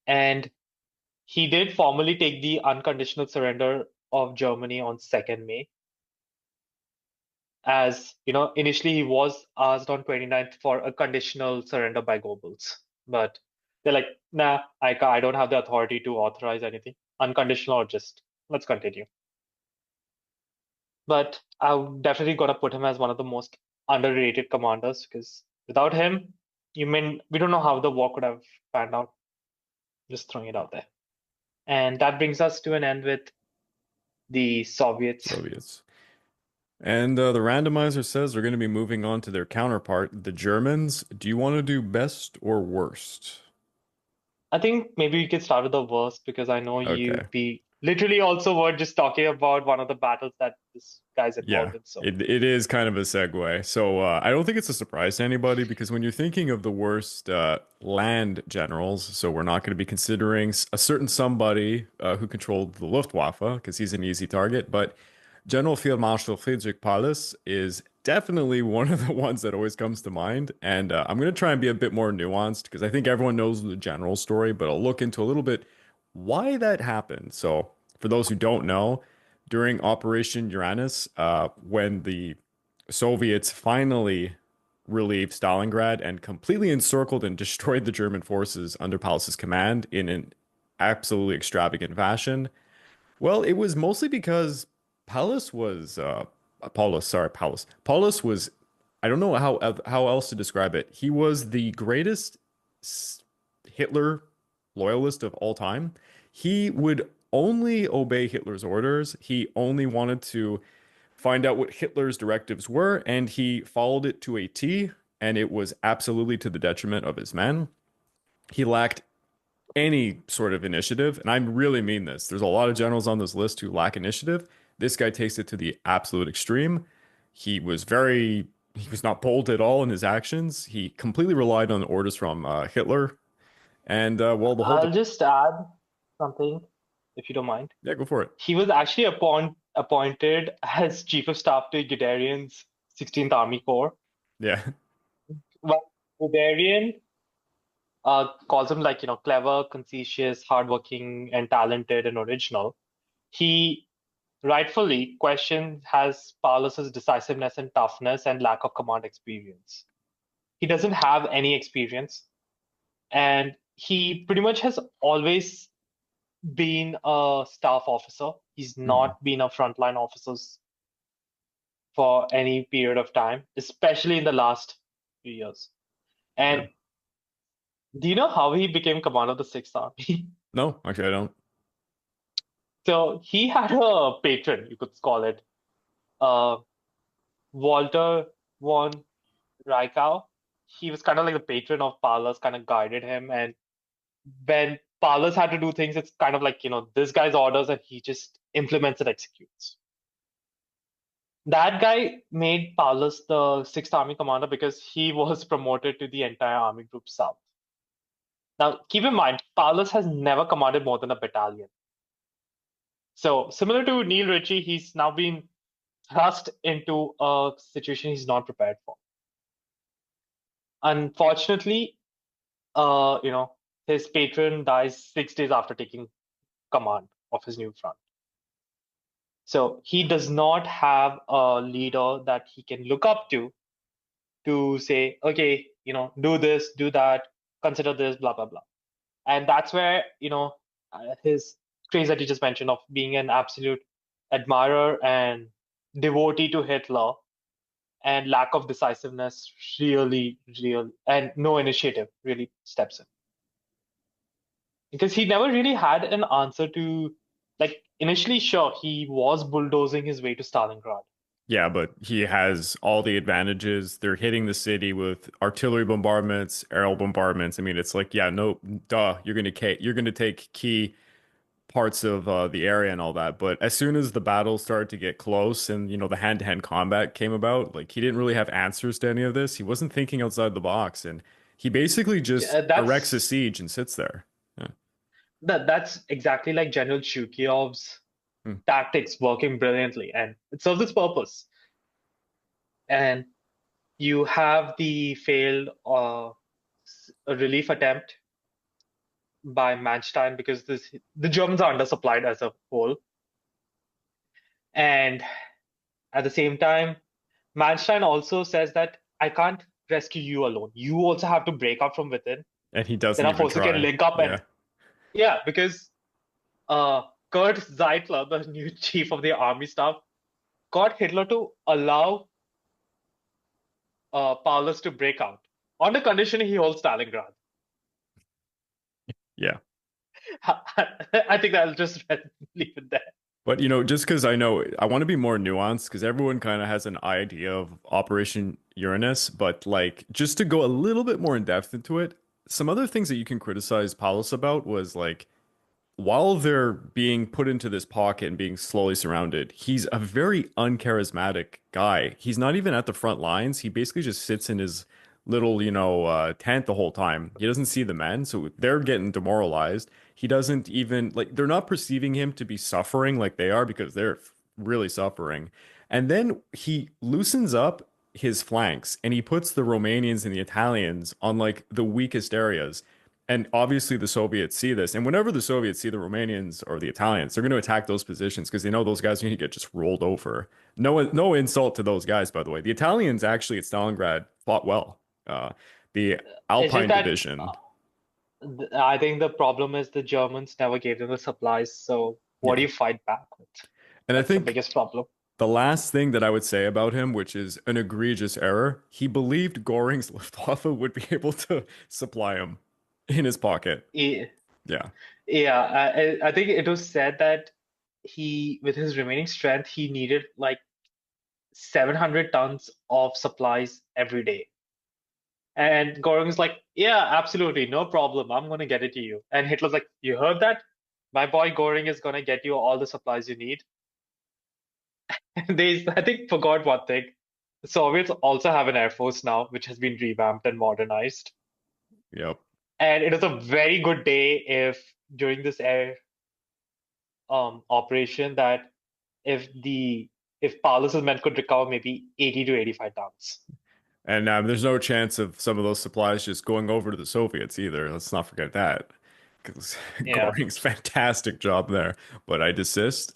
And he did formally take the unconditional surrender of Germany on 2nd May. As initially he was asked on 29th for a conditional surrender by Goebbels, but they're like, nah, I don't have the authority to authorize anything unconditional, or just let's continue. But I'm definitely gonna put him as one of the most underrated commanders, because without him, we don't know how the war could have panned out. Just throwing it out there. And that brings us to an end with the Soviets. Soviets. And the randomizer says they're going to be moving on to their counterpart, the Germans. Do you want to do best or worst? I think maybe we could start with the worst, because I know Okay. you'd be literally also were just talking about one of the battles that this guy's Yeah, involved in. So it is kind of a segue. So I don't think it's a surprise to anybody because when you're thinking of the worst land generals, so we're not going to be considering a certain somebody who controlled the Luftwaffe because he's an easy target, but General Field Marshal Friedrich Paulus is definitely one of the ones that always comes to mind. And I'm going to try and be a bit more nuanced because I think everyone knows the general story, but I'll look into a little bit why that happened. So for those who don't know, during Operation Uranus, when the Soviets finally relieved Stalingrad and completely encircled and destroyed the German forces under Paulus's command in an absolutely extravagant fashion. Well, it was mostly because Paulus was Paulus. Paulus was, I don't know how else to describe it. He was the greatest Hitler loyalist of all time. He would only obey Hitler's orders. He only wanted to find out what Hitler's directives were, and he followed it to a T, and it was absolutely to the detriment of his men. He lacked any sort of initiative, and I really mean this. There's a lot of generals on this list who lack initiative. This guy takes it to the absolute extreme. He was not bold at all in his actions. He completely relied on orders from Hitler, and well, the whole I'll just add something, if you don't mind. yeah, go for it. He was actually appointed as chief of staff to Guderian's 16th Army Corps. Yeah, Well, Guderian calls him like, clever, conscientious, hardworking, and talented and original. He rightfully questions has Paulus's decisiveness and toughness and lack of command experience. He doesn't have any experience, and he pretty much has always been a staff officer. He's Mhm. not been a frontline officer for any period of time, especially in the last few years. Yeah. And do you know how he became commander of the Sixth Army? No, actually, I don't. So he had a patron, you could call it, uh, Walter von Reichau. He was kind of like the patron of Paulus, kind of guided him. And when Paulus had to do things, it's kind of like, this guy's orders and he just implements and executes. That guy made Paulus the Sixth Army commander because he was promoted to the entire Army Group South. Now, keep in mind, Paulus has never commanded more than a battalion. So, similar to Neil Ritchie, he's now been thrust into a situation he's not prepared for. Unfortunately, uh, you know, his patron dies 6 days after taking command of his new front. So he does not have a leader that he can look up to say, okay, do this, do that, consider this, blah, blah, blah. And that's where, his craze that you just mentioned of being an absolute admirer and devotee to Hitler and lack of decisiveness really, real, and no initiative really steps in. Because he never really had an answer to, like, initially, sure, he was bulldozing his way to Stalingrad. Yeah, but he has all the advantages. They're hitting the city with artillery bombardments, aerial bombardments. I mean, it's like, yeah, no, duh, you're gonna take key parts of the area and all that. But as soon as the battle started to get close and the hand-to-hand combat came about, like he didn't really have answers to any of this. He wasn't thinking outside the box, and he basically just Yeah, erects a that's siege and sits there. Yeah. that's exactly like General Shukyov's Hmm. tactics working brilliantly, and it serves its purpose. And you have the failed relief attempt by Manstein because the Germans are undersupplied as a whole. And at the same time, Manstein also says that I can't rescue you alone. You also have to break out from within. And he Then doesn't our even forces can try. link up Yeah. and yeah, because uh, Kurt Zeitler, the new chief of the army staff, got Hitler to allow Paulus to break out on the condition he holds Stalingrad. Yeah. I think I'll just leave it there. But just because I know I want to be more nuanced because everyone kind of has an idea of Operation Uranus, but like just to go a little bit more in depth into it, some other things that you can criticize Paulus about was like while they're being put into this pocket and being slowly surrounded, he's a very uncharismatic guy. He's not even at the front lines. He basically just sits in his little, tent the whole time. He doesn't see the men, so they're getting demoralized. He doesn't even like they're not perceiving him to be suffering like they are because they're really suffering. And then he loosens up his flanks and he puts the Romanians and the Italians on like the weakest areas. And obviously, the Soviets see this. And whenever the Soviets see the Romanians or the Italians, they're going to attack those positions because they know those guys are going to get just rolled over. No insult to those guys, by the way. The Italians actually at Stalingrad fought well. The It's just Alpine that Division, I think the problem is the Germans never gave them the supplies. So what do yeah. you fight back with? And I That's the think biggest problem. the last thing that I would say about him, which is an egregious error, he believed Goring's Luftwaffe would be able to supply him in his pocket. Yeah, Yeah. yeah. I think it was said that with his remaining strength, he needed like 700 tons of supplies every day. And Goring's like, yeah, absolutely, no problem. I'm going to get it to you. And Hitler's like, you heard that? My boy Goring is going to get you all the supplies you need. And I think, forgot one thing. The Soviets also have an air force now, which has been revamped and modernized. Yep. And it was a very good day if during this air operation that if Paulus's men could recover maybe 80 to 85 tons. And there's no chance of some of those supplies just going over to the Soviets either. Let's not forget that. Because Yeah. Goring's fantastic job there. But I desist.